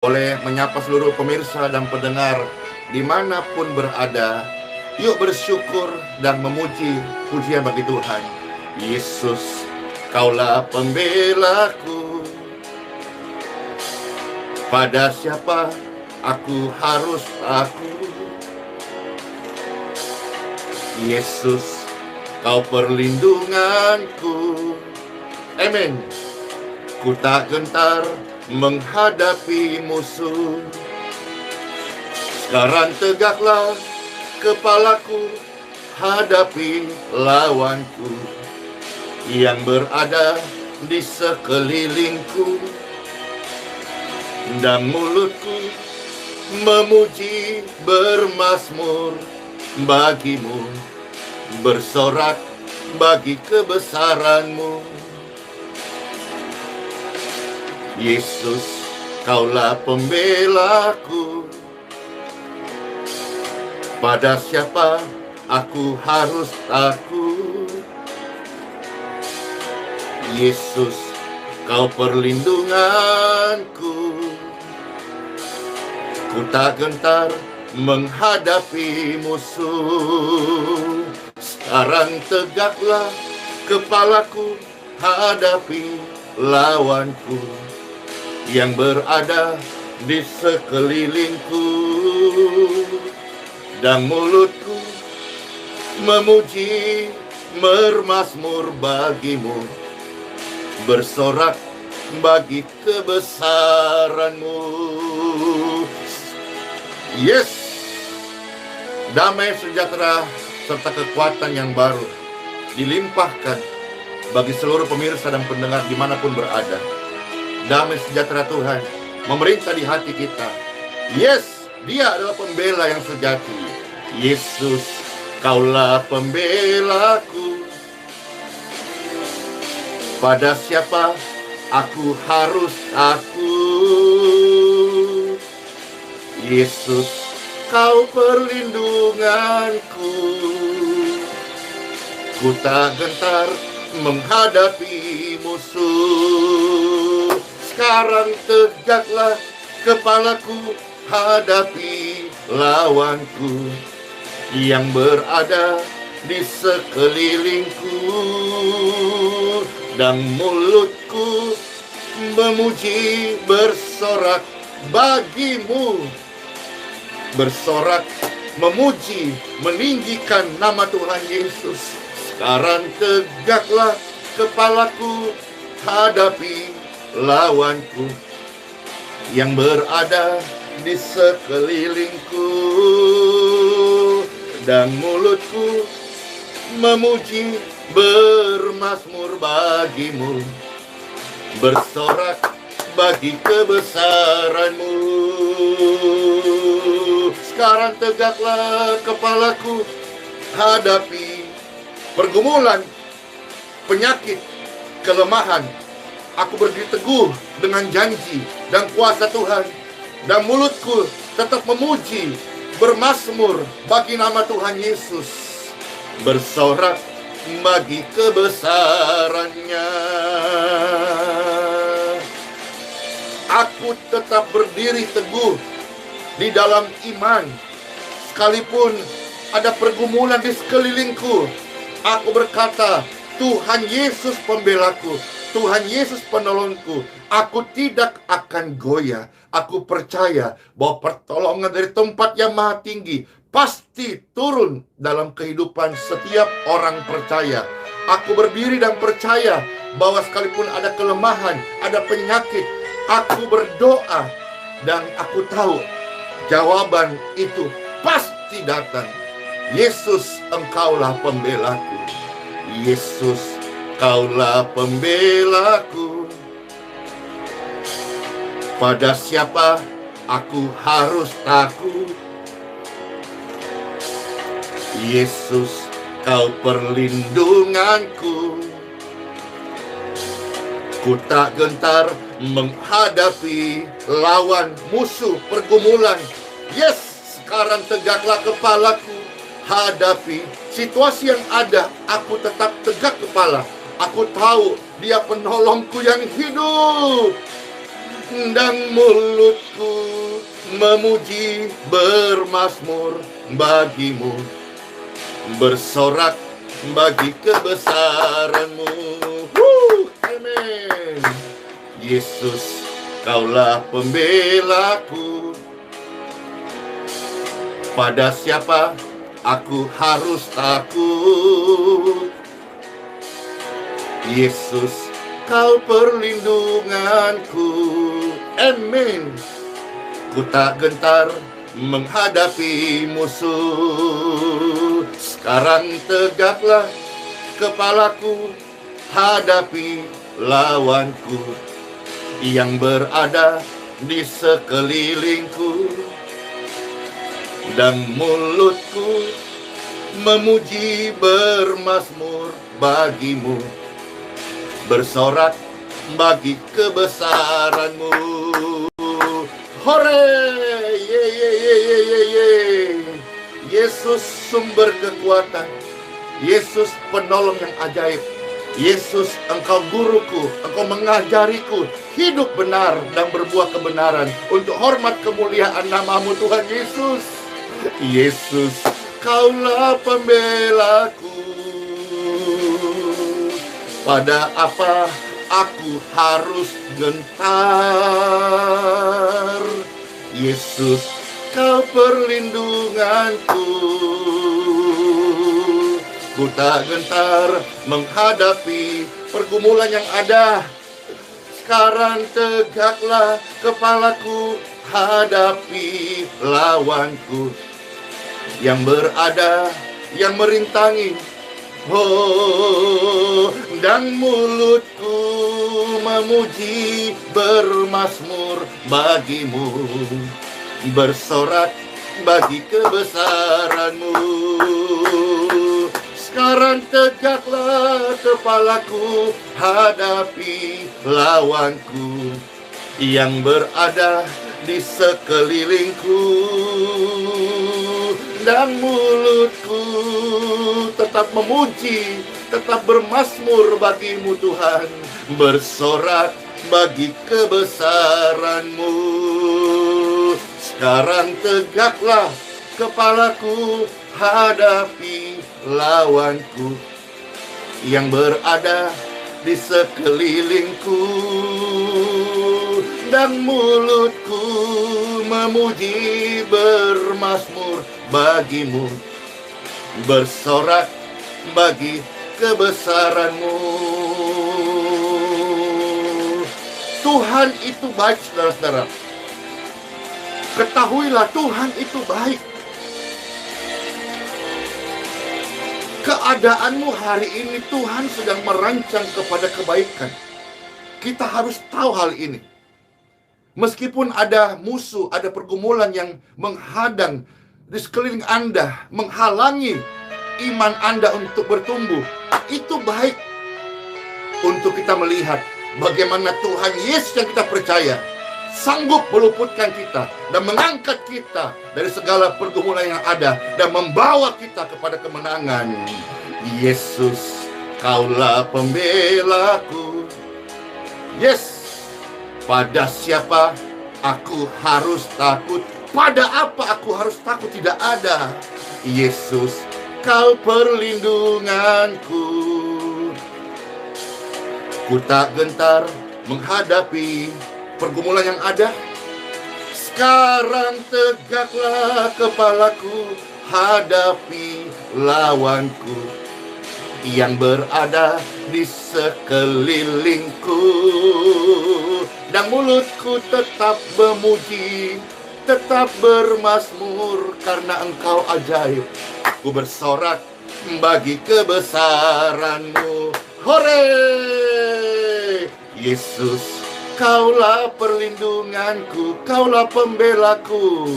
Boleh menyapa seluruh pemirsa dan pendengar dimanapun berada. Yuk bersyukur dan memuji pujian bagi Tuhan. Yesus, Kaulah pembelaku. Pada siapa aku harus takut? Yesus, Kau perlindunganku. Amin. Ku tak gentar menghadapi musuh. Sekarang tegaklah kepalaku, hadapi lawanku yang berada di sekelilingku, dan mulutku memuji bermazmur bagimu, bersorak bagi kebesaranmu. Yesus, Kaulah pembelaku. Pada siapa aku harus takut? Yesus, Kau perlindunganku. Ku tak gentar menghadapi musuh. Sekarang tegaklah kepalaku, hadapi lawanku yang berada di sekelilingku, dan mulutku memuji bermazmur bagimu, bersorak bagi kebesaranmu. Yes, damai sejahtera serta kekuatan yang baru dilimpahkan bagi seluruh pemirsa dan pendengar dimanapun berada. Damai sejahtera Tuhan memerintah di hati kita. Yes, Dia adalah pembela yang sejati. Yesus, Kaulah pembelaku. Pada siapa aku harus takut? Yesus, Kau perlindunganku. Ku tak gentar menghadapi musuh. Sekarang tegaklah kepalaku, hadapi lawanku yang berada di sekelilingku, dan mulutku memuji bersorak bagimu, bersorak memuji meninggikan nama Tuhan Yesus. Sekarang tegaklah kepalaku, hadapi lawanku yang berada di sekelilingku, dan mulutku memuji bermazmur bagimu, bersorak bagi kebesaranmu. Sekarang tegaklah kepalaku, hadapi pergumulan, penyakit, kelemahan. Aku berdiri teguh dengan janji dan kuasa Tuhan, dan mulutku tetap memuji bermazmur bagi nama Tuhan Yesus, bersorak bagi kebesarannya. Aku tetap berdiri teguh di dalam iman, sekalipun ada pergumulan di sekelilingku. Aku berkata, Tuhan Yesus pembelaku, Tuhan Yesus penolongku. Aku tidak akan goyah. Aku percaya bahwa pertolongan dari tempat yang maha tinggi pasti turun dalam kehidupan setiap orang percaya. Aku berdiri dan percaya bahwa sekalipun ada kelemahan, ada penyakit, aku berdoa dan aku tahu jawaban itu pasti datang. Yesus, Engkaulah pembelaku. Yesus, Kaulah pembelaku. Pada siapa aku harus takut? Yesus, Kau perlindunganku. Ku tak gentar menghadapi lawan, musuh, pergumulan. Yes, sekarang tegaklah kepalaku, hadapi situasi yang ada. Aku tetap tegak kepala. Aku tahu Dia penolongku yang hidup. dan mulutku memuji bermazmur bagimu, bersorak bagi kebesaranmu. Amin. Yesus, kaulah pembelaku. Pada siapa aku harus takut? Yesus, kau perlindunganku. Amin. Ku tak gentar menghadapi musuh. Sekarang tegaklah kepalaku, hadapi lawanku yang berada di sekelilingku, dan mulutku memuji bermazmur bagimu, bersorak bagi kebesaranmu. Hore! Ye, ye, ye, ye, ye, ye. Yesus sumber kekuatan, Yesus penolong yang ajaib, Yesus, Engkau guruku, Engkau mengajariku hidup benar dan berbuah kebenaran untuk hormat kemuliaan nama-Mu Tuhan Yesus. Yesus, Kaulah pembelaku. Pada apa aku harus gentar? Yesus, Kau perlindunganku. Ku tak gentar menghadapi pergumulan yang ada. Sekarang tegaklah kepalaku, hadapi lawanku yang berada, yang merintangi. Oh, dan mulutku memuji bermazmur bagimu, bersorak bagi kebesaranmu. Sekarang tegaklah kepalaku, hadapi lawanku yang berada di sekelilingku, dan mulutku tetap memuji, tetap bermazmur bagimu Tuhan, bersorak bagi kebesaranmu. Sekarang tegaklah kepalaku, hadapi lawanku yang berada di sekelilingku, dan mulutku memuji bermazmur bagimu, bersorak bagi kebesaranmu. Tuhan itu baik, saudara-saudara. Ketahuilah, Tuhan itu baik. Keadaanmu hari ini Tuhan sedang merancang kepada kebaikan. Kita harus tahu hal ini. Meskipun ada musuh, ada pergumulan yang menghadang di sekeliling Anda, menghalangi iman Anda untuk bertumbuh, itu baik untuk kita melihat bagaimana Tuhan Yesus yang kita percaya sanggup meluputkan kita dan mengangkat kita dari segala pergumulan yang ada dan membawa kita kepada kemenangan. Yesus, Kaulah pembelaku. Yes. Pada siapa aku harus takut? Pada apa aku harus takut? Tidak ada. Yesus, Kau perlindunganku. Ku tak gentar menghadapi pergumulan yang ada. Sekarang tegaklah kepalaku, hadapi lawanku yang berada di sekelilingku, dan mulutku tetap memuji, tetap bermazmur karena Engkau ajaib. Ku bersorak bagi kebesaranmu. Hore! Yesus, Kaulah perlindunganku, Kaulah pembelaku.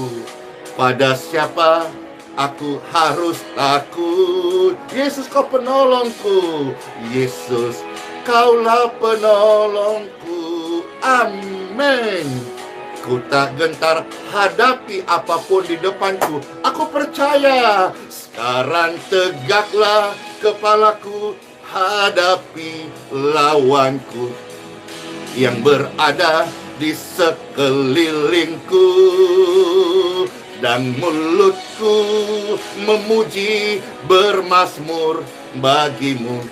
Pada siapa aku harus takut? Yesus, Kau penolongku. Yesus, Kaulah penolongku. Amin. Ku tak gentar hadapi apapun di depanku. Aku percaya. Sekarang tegaklah kepalaku, hadapi lawanku yang berada di di sekelilingku, dan mulutku memuji bermazmur bagimu,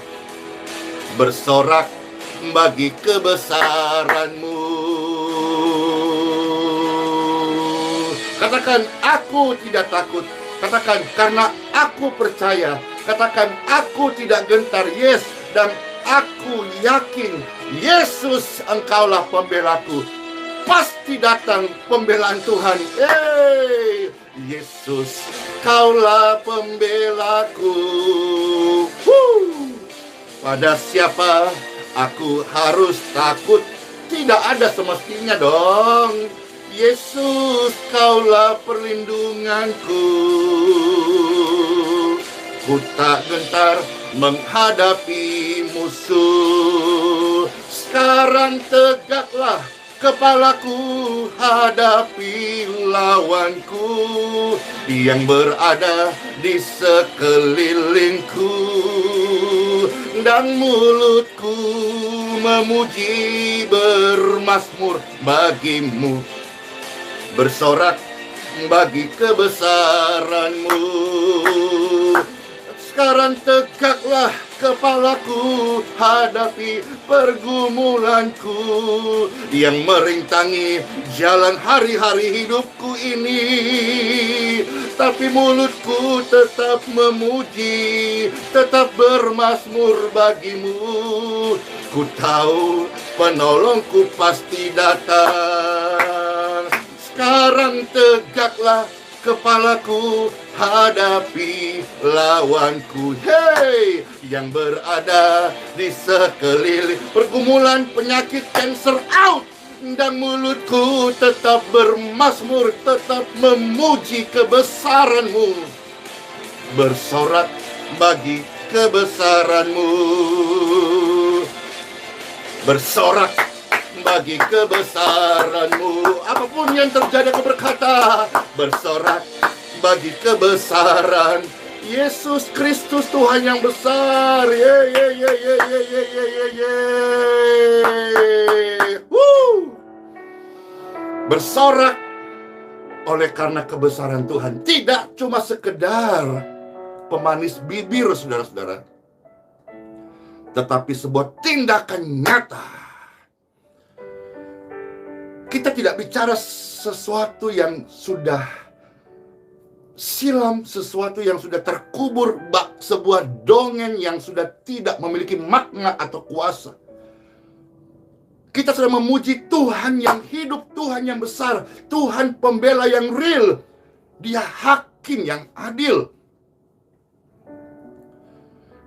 bersorak bagi kebesaran-Mu. Katakan, aku tidak takut. Katakan, karena aku percaya. Katakan, aku tidak gentar. Yes, dan aku yakin, Yesus, Engkaulah pembelaku. Pasti datang pembelaan Tuhan. Yesus, Kaulah pembelaku. Pada siapa aku harus takut? Tidak ada semestinya dong. Yesus, Kaulah perlindunganku. Ku tak gentar menghadapi musuh. Sekarang tegaklah kepalaku, hadapi lawanku yang berada di sekelilingku, dan mulutku memuji bermazmur bagimu, bersorak bagi kebesaran-Mu. Sekarang tegaklah kepalaku, hadapi pergumulanku yang merintangi jalan hari-hari hidupku ini. Tapi mulutku tetap memuji, tetap bermazmur bagimu. Ku tahu penolongku pasti datang. Sekarang tegaklah kepalaku, hadapi lawanku, yang berada di sekeliling. Pergumulan, penyakit, cancer, out. Dan mulutku tetap bermazmur, tetap memuji kebesaran-Mu, bersorak bagi kebesaran-Mu, bersorak bagi kebesaran-Mu. Apapun yang terjadi, aku berkata, bersorak bagi kebesaran Yesus Kristus, Tuhan yang besar. Bersorak oleh karena kebesaran Tuhan. Tidak cuma sekedar pemanis bibir, saudara-saudara, tetapi sebuah tindakan nyata. Kita tidak bicara sesuatu yang sudah silam, sesuatu yang sudah terkubur, sebuah dongeng yang sudah tidak memiliki makna atau kuasa. Kita sedang memuji Tuhan yang hidup, Tuhan yang besar, Tuhan pembela yang real. Dia hakim yang adil.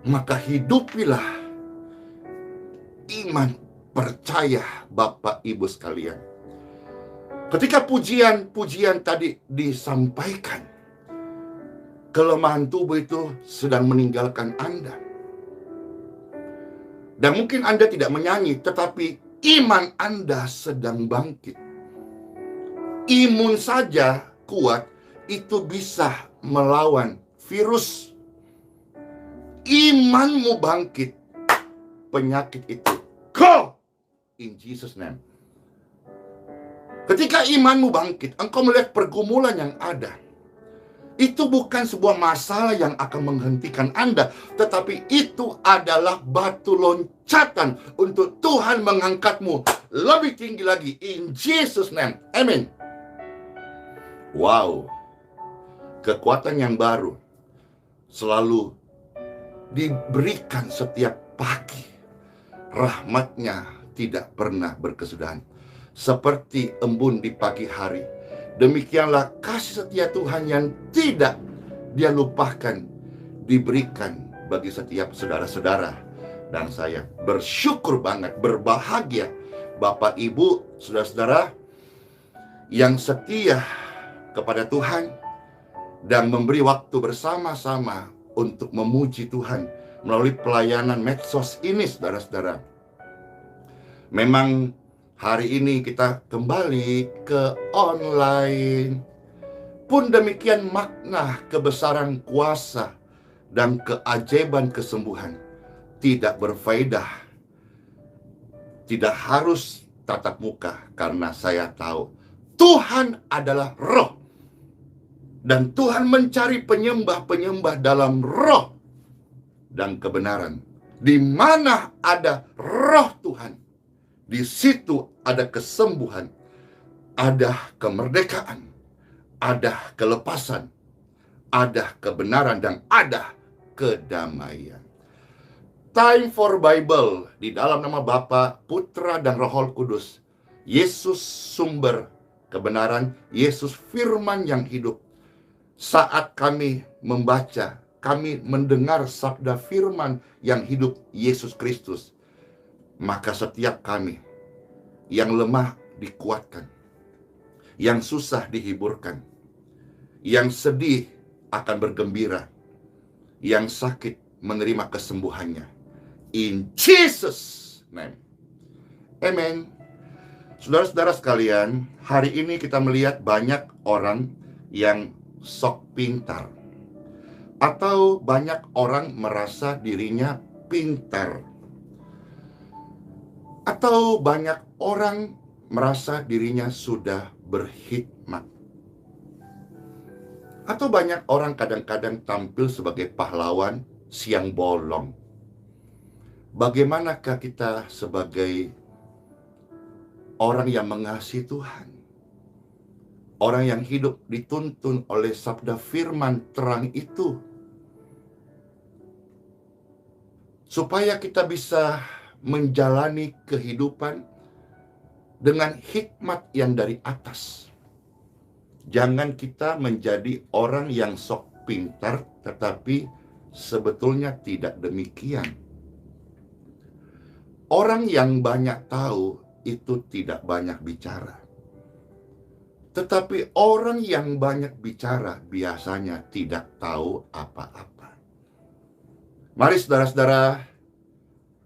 Maka hidupilah iman, percaya, Bapak Ibu sekalian. Ketika pujian tadi disampaikan, kelemahan tubuh itu sedang meninggalkan Anda. Dan mungkin Anda tidak menyanyi, tetapi iman Anda sedang bangkit. Imun saja kuat, itu bisa melawan virus. Imanmu bangkit, penyakit itu go! In Jesus' name. Ketika imanmu bangkit, engkau melihat pergumulan yang ada. Itu bukan sebuah masalah yang akan menghentikan Anda, tetapi itu adalah batu loncatan untuk Tuhan mengangkatmu lebih tinggi lagi. In Jesus' name. Amen. Wow. Kekuatan yang baru selalu diberikan setiap pagi. Rahmat-Nya tidak pernah berkesudahan. Seperti embun di pagi hari, demikianlah kasih setia Tuhan yang tidak Dia lupakan diberikan bagi setiap saudara-saudara. Dan saya bersyukur banget, berbahagia Bapak Ibu, saudara-saudara yang setia kepada Tuhan dan memberi waktu bersama-sama untuk memuji Tuhan melalui pelayanan medsos ini, saudara-saudara. Memang hari ini kita kembali ke online. Pun demikian makna kebesaran kuasa dan keajaiban kesembuhan tidak berfaedah. Tidak harus tatap muka karena saya tahu Tuhan adalah roh. Dan Tuhan mencari penyembah-penyembah dalam roh dan kebenaran. Di mana ada roh Tuhan, di situ ada kesembuhan, ada kemerdekaan, ada kelepasan, ada kebenaran, dan ada kedamaian. Time for Bible, di dalam nama Bapa, Putra, dan Roh Kudus. Yesus sumber kebenaran, Yesus firman yang hidup. Saat kami membaca, kami mendengar sabda firman yang hidup Yesus Kristus, maka setiap kami yang lemah dikuatkan, yang susah dihiburkan, yang sedih akan bergembira, yang sakit menerima kesembuhannya. In Jesus' name. Amen. Saudara-saudara sekalian, hari ini kita melihat banyak orang yang sok pintar, atau banyak orang merasa dirinya pintar, atau banyak orang merasa dirinya sudah berhikmat, atau banyak orang kadang-kadang tampil sebagai pahlawan siang bolong. Bagaimanakah kita sebagai orang yang mengasihi Tuhan, orang yang hidup dituntun oleh sabda firman terang itu, supaya kita bisa menjalani kehidupan dengan hikmat yang dari atas. Jangan kita menjadi orang yang sok pintar, tetapi sebetulnya tidak demikian. Orang yang banyak tahu itu tidak banyak bicara. Tetapi orang yang banyak bicara biasanya tidak tahu apa-apa. Mari saudara-saudara,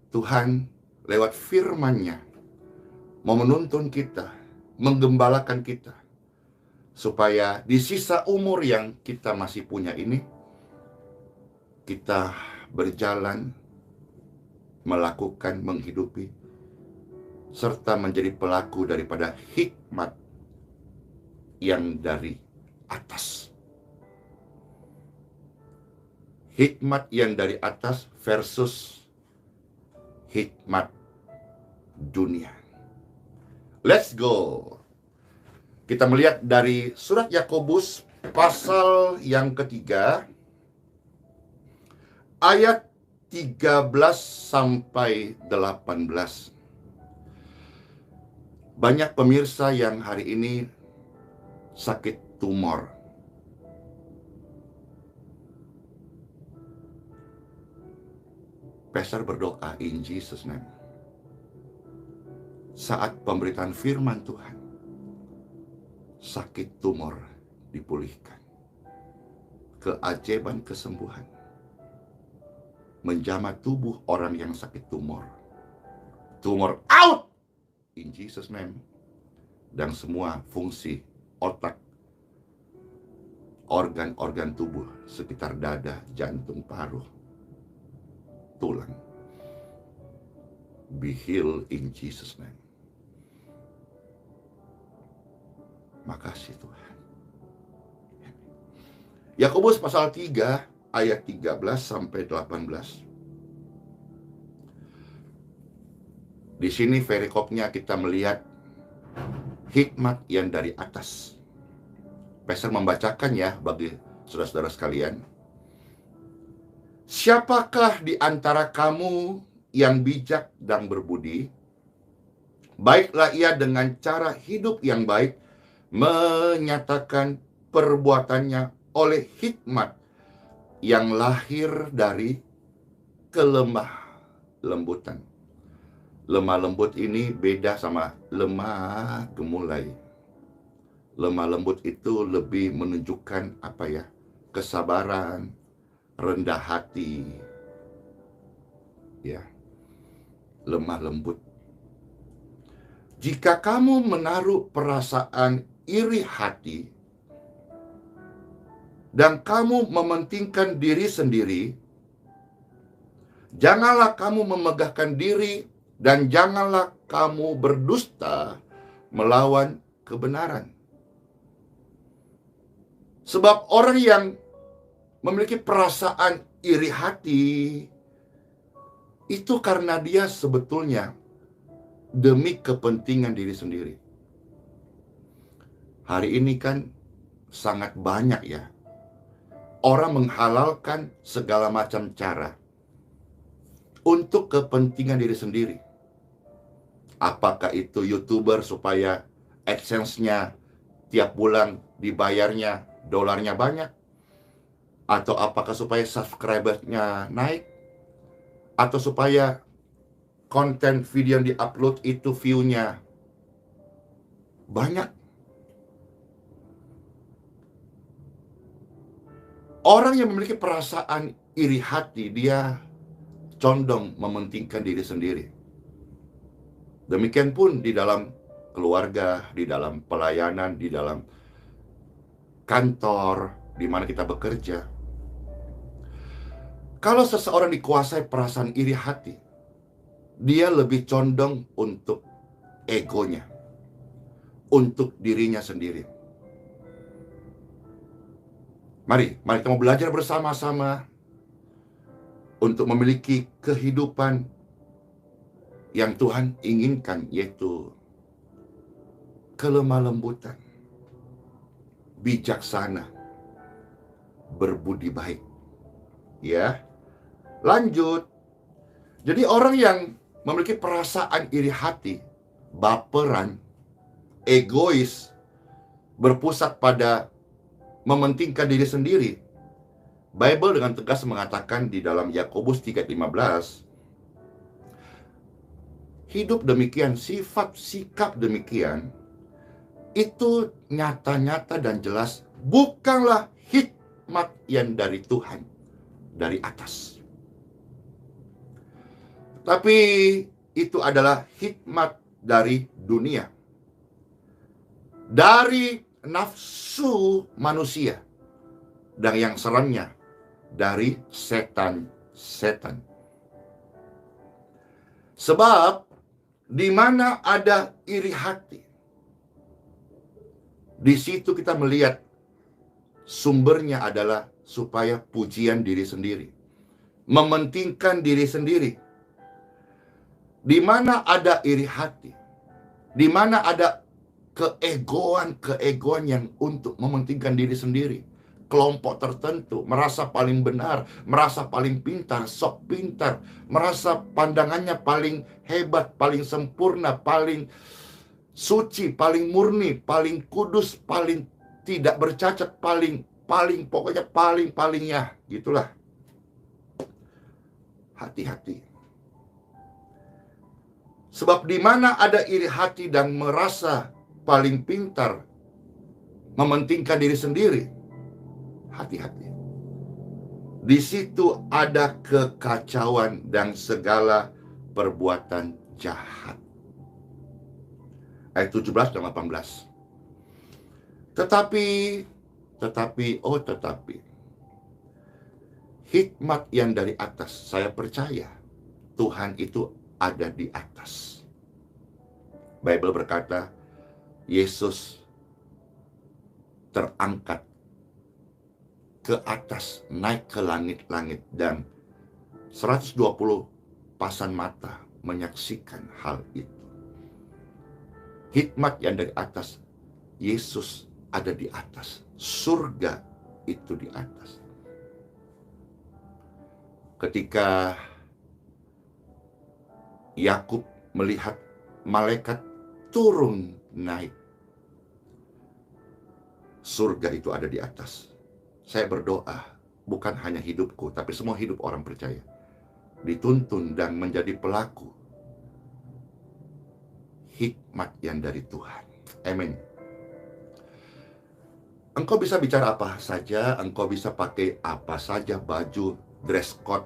Tuhan lewat firman-Nya mau menuntun kita, menggembalakan kita, supaya di sisa umur yang kita masih punya ini, kita berjalan, melakukan, menghidupi, serta menjadi pelaku daripada hikmat yang dari atas. Hikmat yang dari atas versus hikmat dunia. Let's go. Kita melihat dari surat Yakobus pasal yang ketiga, ayat 13 sampai 18. Banyak pemirsa yang hari ini sakit tumor. Pastor berdoa in Jesus' name. Saat pemberitaan firman Tuhan, sakit tumor dipulihkan. Keajaiban kesembuhan menjamah tubuh orang yang sakit tumor. Tumor out in Jesus' name. Dan semua fungsi otak, organ-organ tubuh sekitar dada, jantung, paru, tulang, be healed in Jesus' name. Makasih Tuhan. Yakobus pasal 3 ayat 13 sampai 18. Di sini perikopnya kita melihat hikmat yang dari atas. Pastor membacakan ya bagi saudara-saudara sekalian. Siapakah di antara kamu yang bijak dan berbudi? Baiklah ia dengan cara hidup yang baik menyatakan perbuatannya oleh hikmat yang lahir dari kelemah lembutan. Lemah lembut ini beda sama lemah gemulai. Lemah lembut itu lebih menunjukkan kesabaran, rendah hati. Ya. Lemah lembut. Jika kamu menaruh perasaan iri hati dan kamu mementingkan diri sendiri, janganlah kamu memegahkan diri dan janganlah kamu berdusta melawan kebenaran. Sebab orang yang memiliki perasaan iri hati itu karena dia sebetulnya demi kepentingan diri sendiri. Hari ini kan sangat banyak ya orang menghalalkan segala macam cara untuk kepentingan diri sendiri. Apakah itu YouTuber supaya AdSense-nya tiap bulan dibayarnya dolarnya banyak? Atau apakah supaya subscriber-nya naik? Atau supaya konten video yang di-upload itu view-nya banyak? Orang yang memiliki perasaan iri hati, dia condong mementingkan diri sendiri. Demikian pun di dalam keluarga, di dalam pelayanan, di dalam kantor, di mana kita bekerja. Kalau seseorang dikuasai perasaan iri hati, dia lebih condong untuk egonya, untuk dirinya sendiri. Mari kita mau belajar bersama-sama untuk memiliki kehidupan yang Tuhan inginkan, yaitu kelemah lembutan, bijaksana, berbudi baik. Ya, lanjut. Jadi orang yang memiliki perasaan iri hati, baperan, egois, berpusat pada mementingkan diri sendiri, Bible dengan tegas mengatakan di dalam Yakobus 3:15, hidup demikian, sifat sikap demikian, itu nyata-nyata dan jelas bukanlah hikmat yang dari Tuhan, dari atas. Tapi itu adalah hikmat dari dunia, dari nafsu manusia, dan yang seramnya dari setan. Sebab di mana ada iri hati, di situ kita melihat sumbernya adalah supaya pujian diri sendiri, mementingkan diri sendiri. Di mana ada iri hati, di mana ada keegoan yang untuk mementingkan diri sendiri, kelompok tertentu, merasa paling benar, merasa paling pintar, sok pintar, merasa pandangannya paling hebat, paling sempurna, paling suci, paling murni, paling kudus, paling tidak bercacat, paling pokoknya paling ya, gitulah. Hati-hati. Sebab di mana ada iri hati dan merasa paling pintar, mementingkan diri sendiri, hati-hati. Di situ ada kekacauan dan segala perbuatan jahat. Ayat 17 dan 18. Tetapi hikmat yang dari atas, saya percaya Tuhan itu ada di atas. Bible berkata, Yesus terangkat ke atas, naik ke langit-langit, dan 120 pasang mata menyaksikan hal itu. Hikmat yang dari atas, Yesus ada di atas, surga itu di atas. Ketika Yakub melihat malaikat turun naik, surga itu ada di atas. Saya berdoa, bukan hanya hidupku, tapi semua hidup orang percaya, dituntun dan menjadi pelaku hikmat yang dari Tuhan. Amin. Engkau bisa bicara apa saja, engkau bisa pakai apa saja, baju, dress code,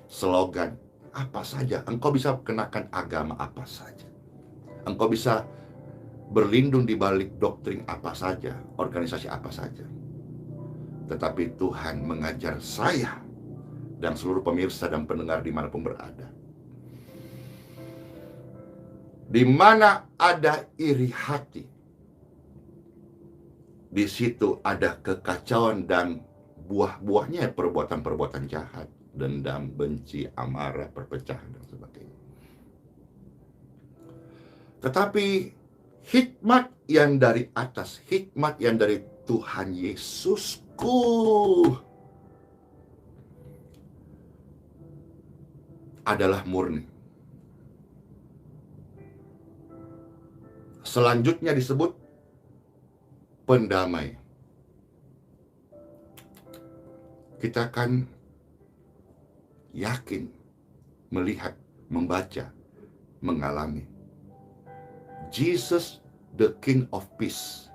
slogan, apa saja. Engkau bisa kenakan agama apa saja. Engkau bisa berlindung di balik doktrin apa saja, organisasi apa saja. Tetapi Tuhan mengajar saya dan seluruh pemirsa dan pendengar dimanapun berada. Di mana ada iri hati, di situ ada kekacauan dan buah-buahnya perbuatan-perbuatan jahat, dendam, benci, amarah, perpecahan, dan sebagainya. Tetapi hikmat yang dari atas, hikmat yang dari Tuhan Yesusku adalah murni. Selanjutnya disebut pendamai. Kita akan yakin, melihat, membaca, mengalami. Jesus the King of Peace.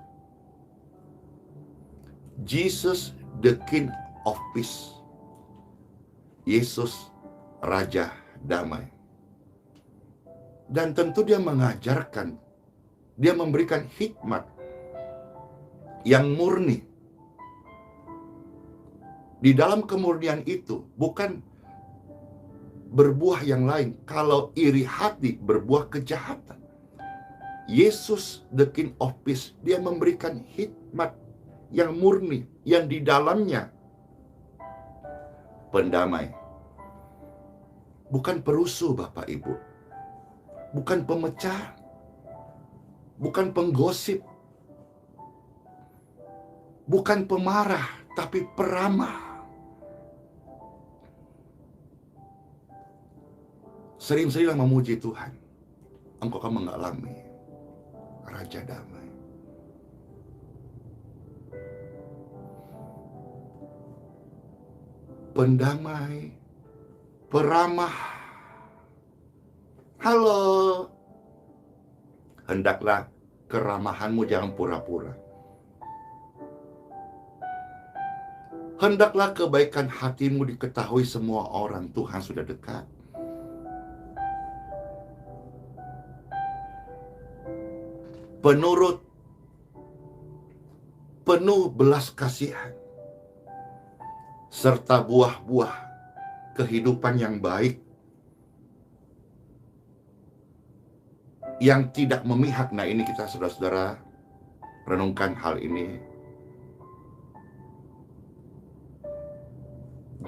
Jesus the King of Peace. Yesus Raja Damai. Dan tentu dia mengajarkan, dia memberikan hikmat yang murni. Di dalam kemurnian itu bukan berbuah yang lain. Kalau iri hati berbuah kejahatan. Yesus the King of Peace, dia memberikan hikmat yang murni, yang di dalamnya pendamai. Bukan perusuh Bapak Ibu. Bukan pemecah. Bukan penggosip. Bukan pemarah, tapi peramah. Sering-seringlah memuji Tuhan. Engkau akan mengalami Raja Damai. Pendamai, peramah. Halo. Hendaklah keramahanmu jangan pura-pura. Hendaklah kebaikan hatimu diketahui semua orang. Tuhan sudah dekat. Penurut, penuh belas kasihan, serta buah-buah kehidupan yang baik, yang tidak memihak. Nah, ini kita saudara-saudara renungkan hal ini.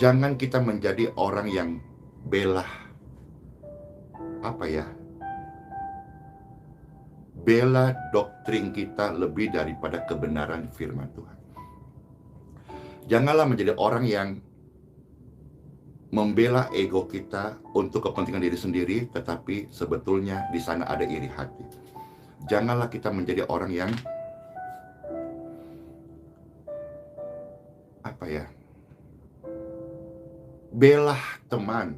Jangan kita menjadi orang yang bela doktrin kita lebih daripada kebenaran firman Tuhan. Janganlah menjadi orang yang membela ego kita untuk kepentingan diri sendiri, tetapi sebetulnya di sana ada iri hati. Janganlah kita menjadi orang yang bela teman.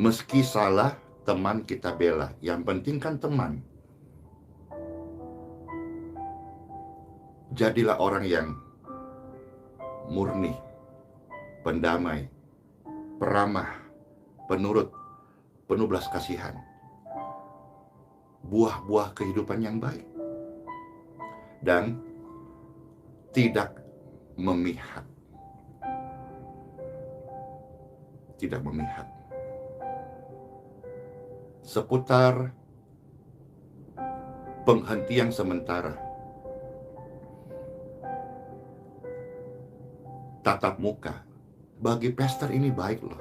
Meski salah, teman kita bela. Yang penting kan teman. Jadilah orang yang murni, pendamai, peramah, penurut, penuh belas kasihan. Buah-buah kehidupan yang baik. Dan tidak memihak. Tidak memihak. Seputar penghentian sementara. Tatap muka. Bagi pastor ini baik loh.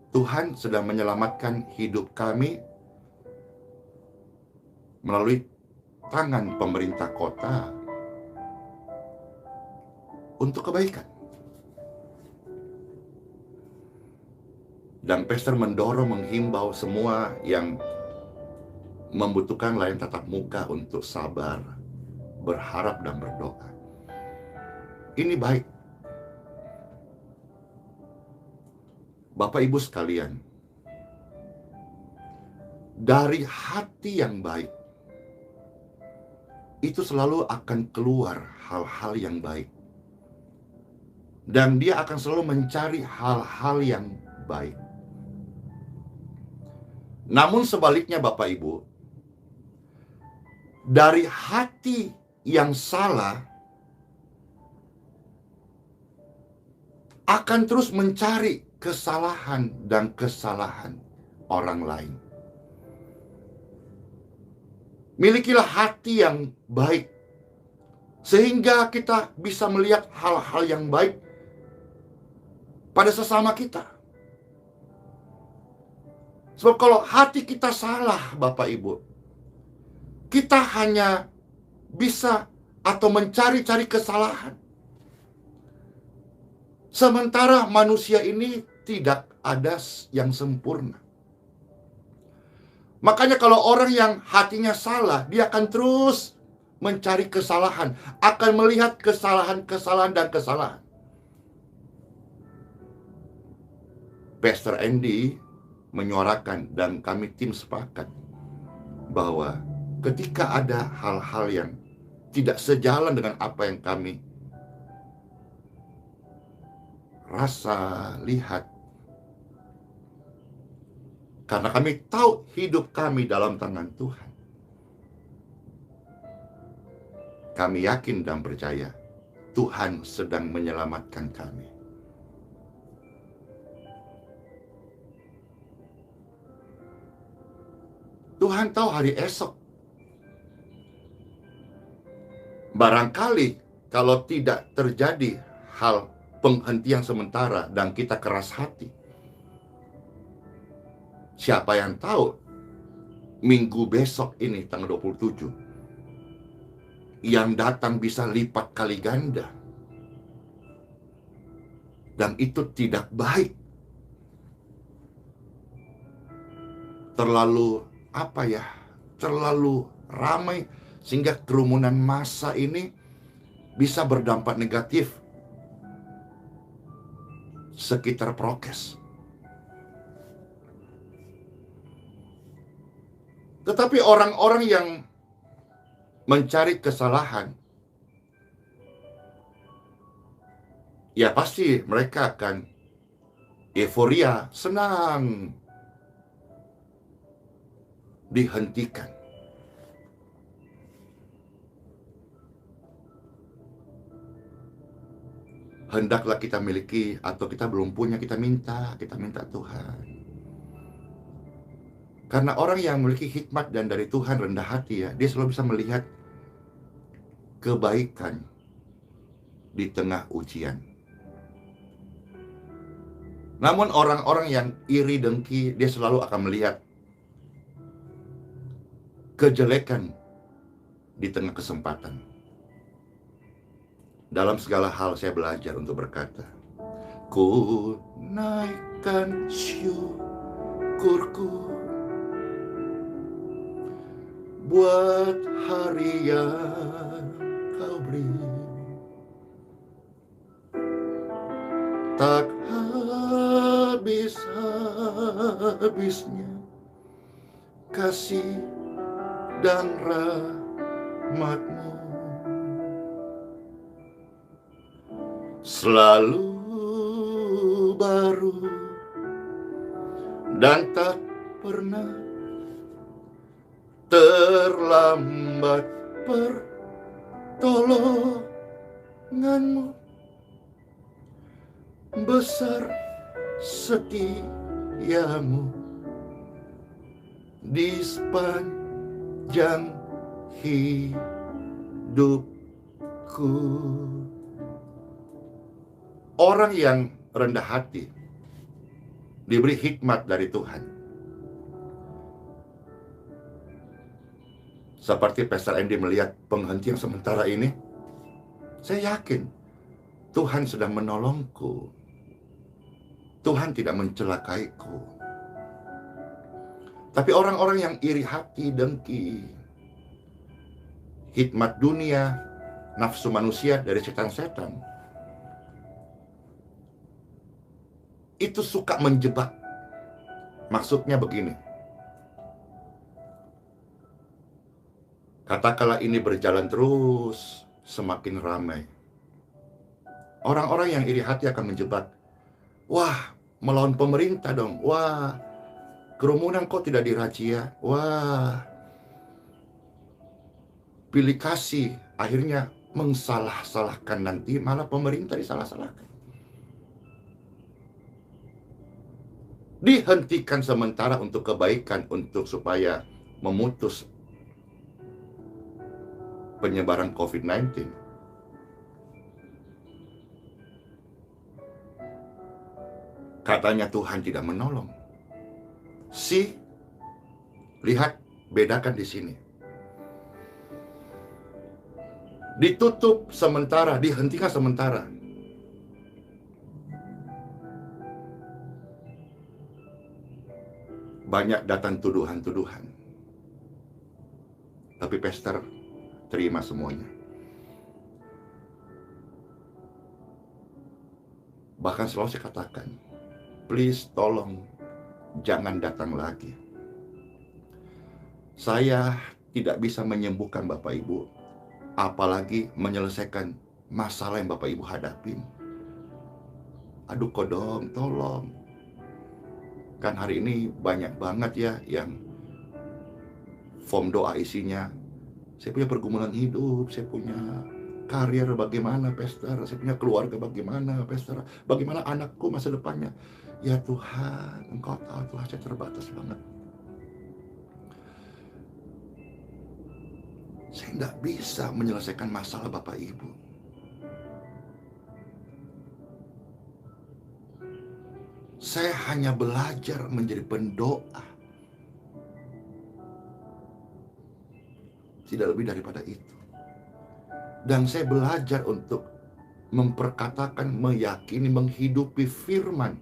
Tuhan sedang menyelamatkan hidup kami melalui tangan pemerintah kota untuk kebaikan. Dan pastor mendorong, menghimbau semua yang membutuhkan layan tatap muka untuk sabar, berharap dan berdoa. Ini baik. Bapak Ibu sekalian, dari hati yang baik, itu selalu akan keluar hal-hal yang baik. Dan dia akan selalu mencari hal-hal yang baik. Namun sebaliknya Bapak Ibu, dari hati yang salah, akan terus mencari kesalahan dan kesalahan orang lain. Milikilah hati yang baik, sehingga kita bisa melihat hal-hal yang baik pada sesama kita. Sebab kalau hati kita salah, Bapak Ibu, kita hanya bisa atau mencari-cari kesalahan. Sementara manusia ini tidak ada yang sempurna. Makanya kalau orang yang hatinya salah, dia akan terus mencari kesalahan, akan melihat kesalahan-kesalahan dan kesalahan. Pastor Andy menyuarakan dan kami tim sepakat bahwa ketika ada hal-hal yang tidak sejalan dengan apa yang kami rasa, lihat, karena kami tahu hidup kami dalam tangan Tuhan, kami yakin dan percaya Tuhan sedang menyelamatkan kami. Tuhan tahu hari esok. Barangkali kalau tidak terjadi hal penghentian sementara dan kita keras hati, siapa yang tahu minggu besok ini tanggal 27 yang datang bisa lipat kali ganda. Dan itu tidak baik. Terlalu ramai sehingga kerumunan massa ini bisa berdampak negatif sekitar prokes. Tetapi orang-orang yang mencari kesalahan, ya pasti mereka akan euforia, senang dihentikan. Hendaklah kita miliki atau kita belum punya, kita minta Tuhan. Karena orang yang memiliki hikmat dan dari Tuhan rendah hati, ya, dia selalu bisa melihat kebaikan di tengah ujian. Namun orang-orang yang iri dengki, dia selalu akan melihat kejelekan di tengah kesempatan. Dalam segala hal saya belajar untuk berkata, ku naikkan syukurku buat hari yang kau beri. Tak habis-habisnya kasih dan rahmat-Mu, selalu baru dan tak pernah terlambat pertolongan-Mu, besar setiamu di sepanjang hidupku. Orang yang rendah hati diberi hikmat dari Tuhan. Seperti Pastor Andy melihat penghentian sementara ini, saya yakin Tuhan sedang menolongku. Tuhan tidak mencelakaiku. Tapi orang-orang yang iri hati, dengki, hikmat dunia, nafsu manusia dari setan-setan, itu suka menjebak. Maksudnya begini, katakanlah ini berjalan terus, semakin ramai, orang-orang yang iri hati akan menjebak. Wah, melawan pemerintah dong. Wah, kerumunan kok tidak dirazia. Wah, pilih kasih. Akhirnya mengsalah-salahkan, nanti malah pemerintah disalah-salahkan. Dihentikan sementara untuk kebaikan, untuk supaya memutus penyebaran COVID-19. Katanya Tuhan tidak menolong. Lihat, bedakan di sini. Ditutup sementara, dihentikan sementara. Banyak datang tuduhan-tuduhan. Tapi pastor terima semuanya. Bahkan selalu saya katakan, please tolong jangan datang lagi. Saya tidak bisa menyembuhkan Bapak Ibu, apalagi menyelesaikan masalah yang Bapak Ibu hadapin. Aduh kodong, tolong. Kan hari ini banyak banget ya yang form doa isinya, saya punya pergumulan hidup, saya punya karir bagaimana pastor, saya punya keluarga bagaimana pastor, bagaimana anakku masa depannya. Ya Tuhan, Engkau tahu Tuhan, saya terbatas banget. Saya tidak bisa menyelesaikan masalah Bapak Ibu. Saya hanya belajar menjadi pendoa. Tidak lebih daripada itu. Dan saya belajar untuk memperkatakan, meyakini, menghidupi firman.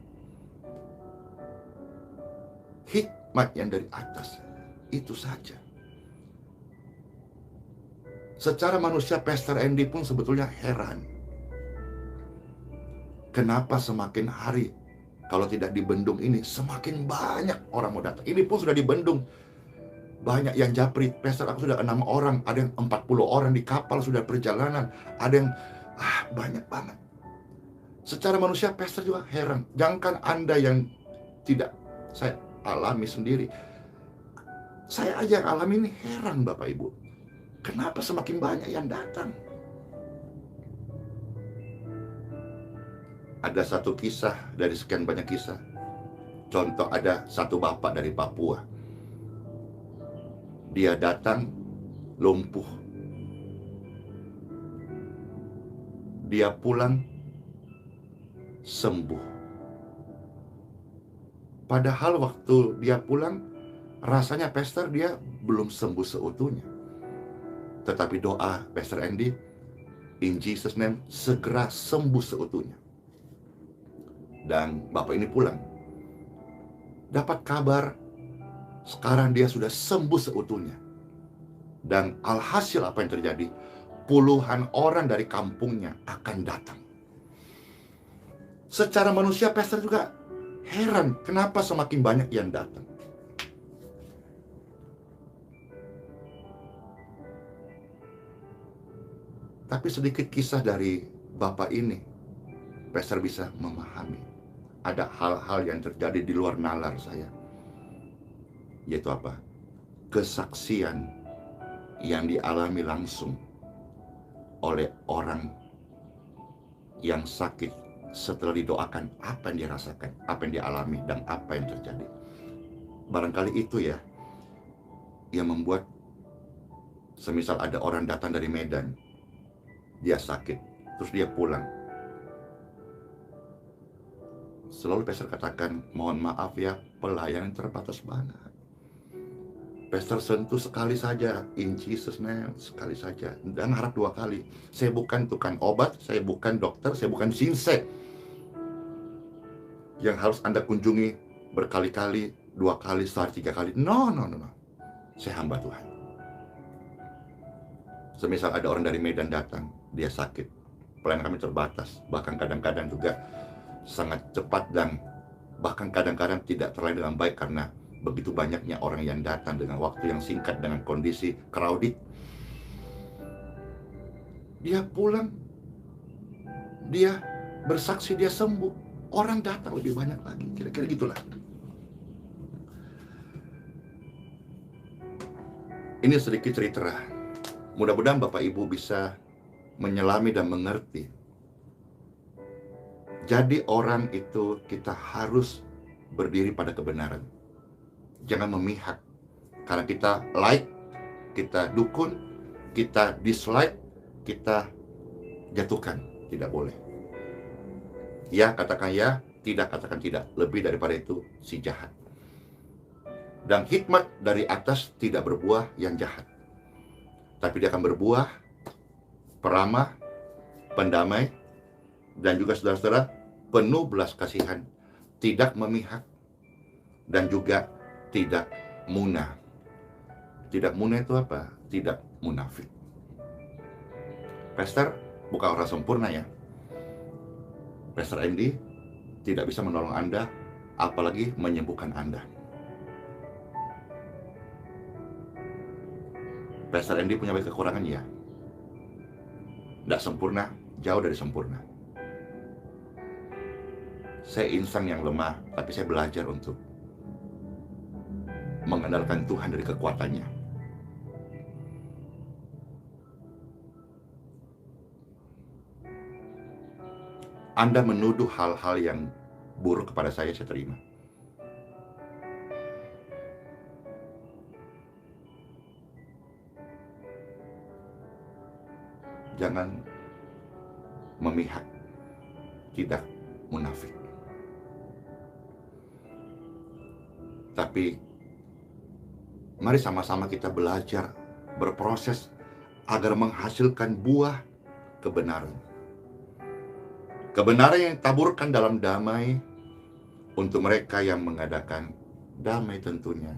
Hikmat yang dari atas. Itu saja. Secara manusia, Pastor Andy pun sebetulnya heran. Kenapa semakin hari, kalau tidak di bendung ini, semakin banyak orang mau datang. Ini pun sudah di bendung. Banyak yang japri, pastor aku sudah 6 orang, ada yang 40 orang di kapal sudah perjalanan, ada yang banyak banget. Secara manusia pastor juga heran. Jangankan Anda yang tidak saya alami sendiri, saya aja yang alami ini heran Bapak Ibu. Kenapa semakin banyak yang datang? Ada satu kisah dari sekian banyak kisah. Contoh, ada satu bapak dari Papua. Dia datang lumpuh. Dia pulang sembuh. Padahal waktu dia pulang, rasanya pastor dia belum sembuh seutuhnya. Tetapi doa Pastor Andy, in Jesus name, segera sembuh seutuhnya. Dan bapak ini pulang. Dapat kabar, sekarang dia sudah sembuh seutuhnya. Dan alhasil apa yang terjadi? Puluhan orang dari kampungnya akan datang. Secara manusia, pastor juga heran, kenapa semakin banyak yang datang. Tapi sedikit kisah dari bapak ini, pastor bisa memahami. Ada hal-hal yang terjadi di luar nalar saya. Yaitu apa? Kesaksian yang dialami langsung oleh orang yang sakit setelah didoakan, apa yang dia rasakan, apa yang dia alami, dan apa yang terjadi. Barangkali itu ya yang membuat, semisal ada orang datang dari Medan, dia sakit, terus dia pulang. Selalu pastor katakan, mohon maaf ya, pelayanan terbatas banget. Pastor sentuh sekali saja, in Jesus name, sekali saja. Dan harap 2 kali. Saya bukan tukang obat, saya bukan dokter, saya bukan sinse yang harus Anda kunjungi berkali-kali, 2 kali, sehari 3 kali. No. Saya hamba Tuhan. Semisal ada orang dari Medan datang, dia sakit, pelayanan kami terbatas, bahkan kadang-kadang juga sangat cepat, dan bahkan kadang-kadang tidak terlayani dengan baik karena begitu banyaknya orang yang datang dengan waktu yang singkat, dengan kondisi crowded. Dia pulang, dia bersaksi, dia sembuh, orang datang lebih banyak lagi. Kira-kira gitulah. Ini sedikit cerita. Mudah-mudahan Bapak Ibu bisa menyelami dan mengerti. Jadi orang itu kita harus berdiri pada kebenaran. Jangan memihak. Karena kita like, kita dukun, kita dislike, kita jatuhkan. Tidak boleh. Ya, katakan ya, tidak, katakan tidak. Lebih daripada itu, si jahat. Dan hikmat dari atas tidak berbuah yang jahat, tapi dia akan berbuah peramah, pendamai, dan juga saudara-saudara, penuh belas kasihan, tidak memihak, dan juga tidak munah. Tidak munah itu apa? Tidak munafik. Pastor bukan orang sempurna ya. Pastor Andy tidak bisa menolong Anda, apalagi menyembuhkan Anda. Pastor Andy punya banyak kekurangan ya. Tidak sempurna, jauh dari sempurna. Saya insan yang lemah, tapi saya belajar untuk mengandalkan Tuhan dari kekuatannya. Anda menuduh hal-hal yang buruk kepada saya terima. Jangan memihak, tidak munafik. Tapi mari sama-sama kita belajar, berproses agar menghasilkan buah kebenaran. Kebenaran yang ditaburkan dalam damai untuk mereka yang mengadakan damai tentunya.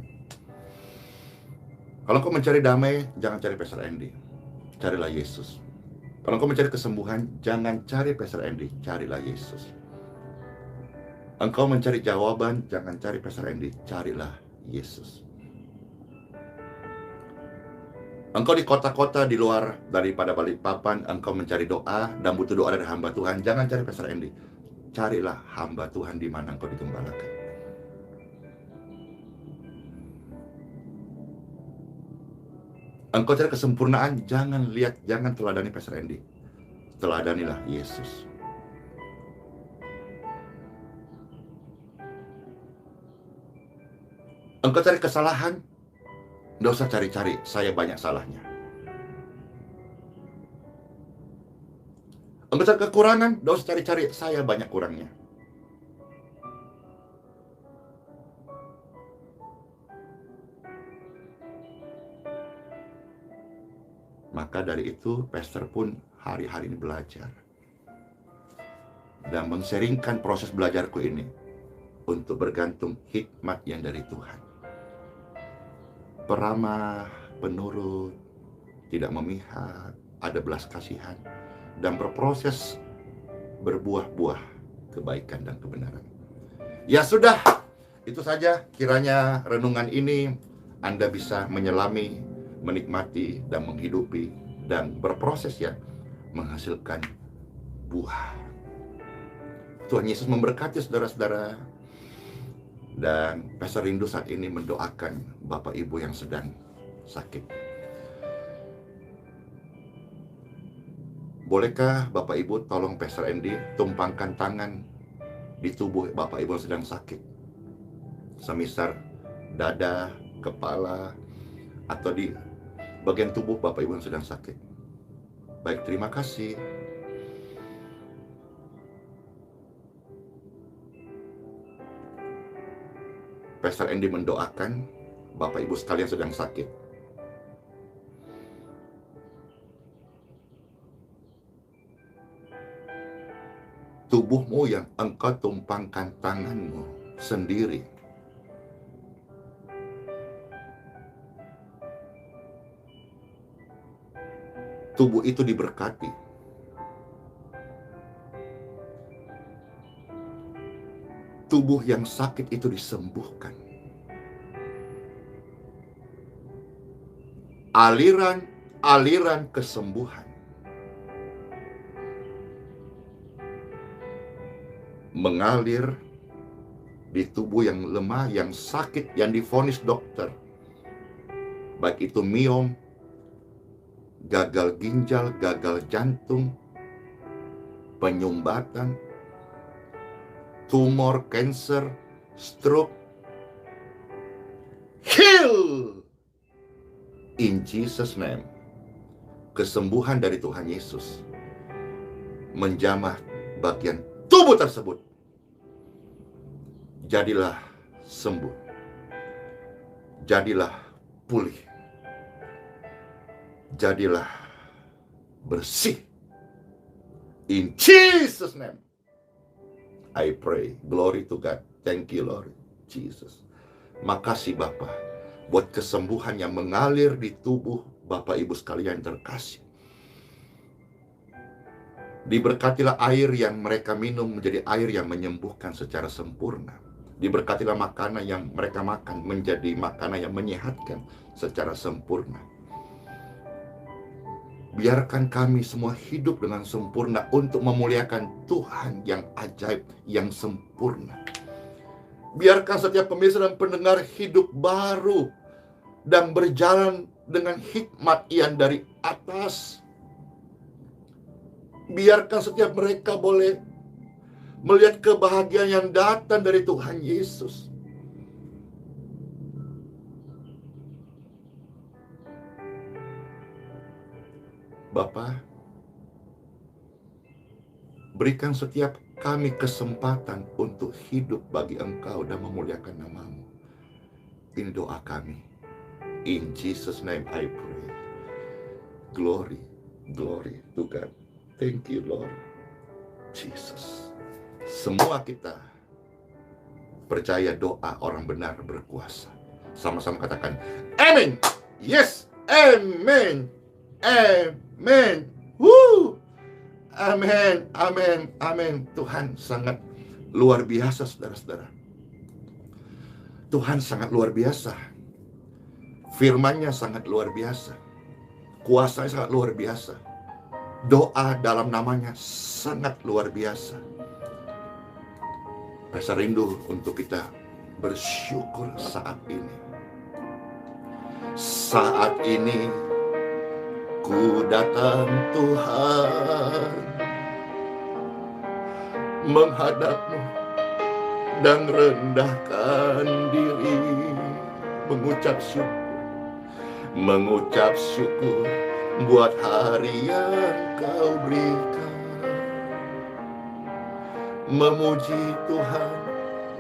Kalau kau mencari damai, jangan cari Pastor Andy, carilah Yesus. Kalau engkau mencari kesembuhan, jangan cari Pastor Andy, carilah Yesus. Engkau mencari jawaban, jangan cari Pastor Andy, carilah Yesus. Engkau di kota-kota di luar daripada Balikpapan, engkau mencari doa dan butuh doa dari hamba Tuhan, jangan cari Pastor Andy, carilah hamba Tuhan di mana engkau digembalakan. Engkau cari kesempurnaan, jangan teladani Pastor Andy. Teladanilah Yesus. Engkau cari kesalahan, tidak usah cari-cari, saya banyak salahnya. Engkau cari kekurangan, tidak usah cari-cari, saya banyak kurangnya. Maka dari itu, pastor pun hari-hari ini belajar dan menseringkan proses belajarku ini untuk bergantung hikmat yang dari Tuhan. Peramah, penurut, tidak memihak, ada belas kasihan, dan berproses berbuah-buah kebaikan dan kebenaran. Ya sudah, itu saja kiranya renungan ini Anda bisa menyelami, menikmati dan menghidupi dan berproses ya menghasilkan buah. Tuhan Yesus memberkati saudara-saudara, dan Pastor rindu saat ini mendoakan Bapak Ibu yang sedang sakit. Bolehkah Bapak Ibu tolong Pastor Andy tumpangkan tangan di tubuh Bapak Ibu yang sedang sakit, semisal dada, kepala, atau di bagian tubuh Bapak Ibu yang sedang sakit. Baik, terima kasih. Pastor Andy mendoakan Bapak Ibu sekalian sedang sakit. Tubuhmu yang engkau tumpangkan tanganmu sendiri, tubuh itu diberkati. Tubuh yang sakit itu disembuhkan. Aliran kesembuhan mengalir di tubuh yang lemah, yang sakit, yang divonis dokter, baik itu miom, gagal ginjal, gagal jantung, penyumbatan, tumor, cancer, stroke. Heal in Jesus name. kesembuhan dari Tuhan Yesus menjamah bagian tubuh tersebut. Jadilah sembuh. Jadilah pulih. Jadilah bersih. In Jesus' name, I pray. Glory to God. Thank you, Lord Jesus. Makasih Bapa, buat kesembuhan yang mengalir di tubuh Bapak Ibu sekalian terkasih. Diberkatilah air yang mereka minum menjadi air yang menyembuhkan secara sempurna. Diberkatilah makanan yang mereka makan menjadi makanan yang menyehatkan secara sempurna. Biarkan kami semua hidup dengan sempurna untuk memuliakan Tuhan yang ajaib, yang sempurna. Biarkan setiap pemirsa dan pendengar hidup baru dan berjalan dengan hikmat yang dari atas. Biarkan setiap mereka boleh melihat kebahagiaan yang datang dari Tuhan Yesus. Bapa, berikan setiap kami kesempatan untuk hidup bagi Engkau dan memuliakan nama-Mu. Ini doa kami. In Jesus' name I pray. Glory, glory to God. Thank you, Lord Jesus. Semua kita percaya doa orang benar berkuasa. Sama-sama katakan, Amen. Yes, Amen. Amen. Woo. Amin, amin, amin. Tuhan sangat luar biasa, saudara-saudara. Tuhan sangat luar biasa. Firman-Nya sangat luar biasa. Kuasanya sangat luar biasa. Doa dalam namanya sangat luar biasa. Rasa rindu untuk kita bersyukur saat ini. Saat ini ku datang Tuhan menghadap-Mu dan rendahkan diri, mengucap syukur buat hari yang Kau berikan, memuji Tuhan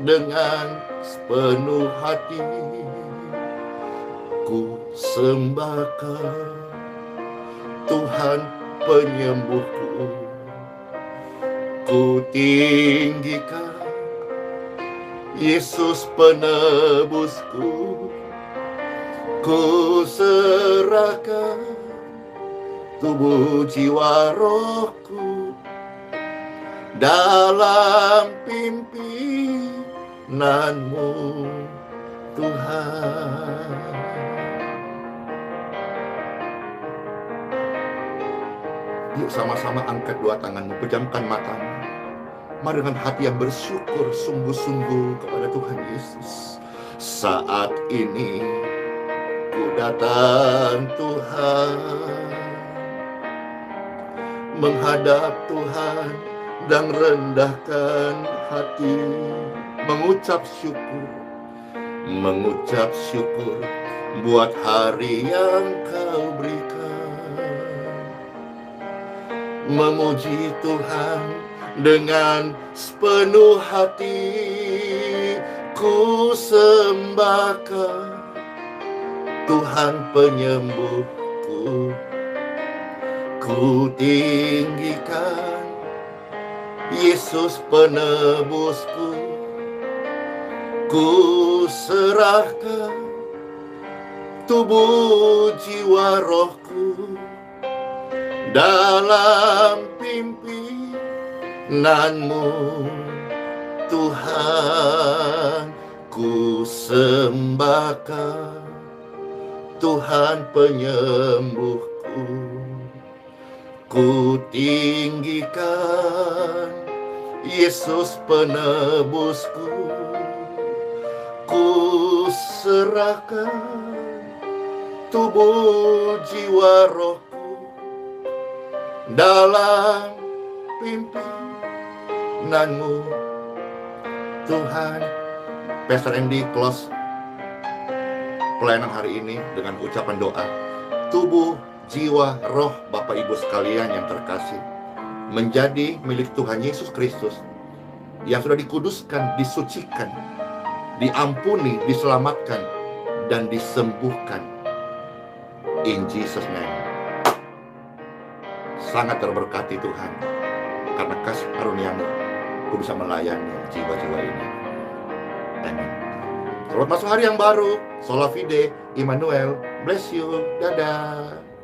dengan sepenuh hati, ku sembahkan Tuhan penyembuhku, ku tinggikan Yesus penebusku, ku serahkan tubuh jiwa rohku dalam pimpinanmu Tuhan. Yuk sama-sama angkat dua tanganmu, pejamkan matamu. Mari dengan hati yang bersyukur sungguh-sungguh kepada Tuhan Yesus. Saat ini ku datang Tuhan, menghadap Tuhan dan rendahkan hati, mengucap syukur buat hari yang Kau berikan. Memuji Tuhan dengan sepenuh hati, ku sembahkan Tuhan penyembuhku, ku tinggikan Yesus penebusku, ku serahkan tubuh jiwa rohku dalam pimpinanmu Tuhan, ku sembahkan Tuhan penyembuhku, ku tinggikan Yesus penebusku, ku serahkan tubuh jiwa rohku dalam pimpinanmu Tuhan. Pastor Andy close pelayanan hari ini dengan ucapan doa. Tubuh jiwa, roh Bapak Ibu sekalian yang terkasih menjadi milik Tuhan Yesus Kristus yang sudah dikuduskan, disucikan, diampuni, diselamatkan, dan disembuhkan. In Jesus' name. Sangat terberkati Tuhan, karena kasih karunia-Mu, aku bisa melayani jiwa-jiwa ini. Amin. Selamat masuk hari yang baru. Sola Fide, Immanuel, bless you. Dadah.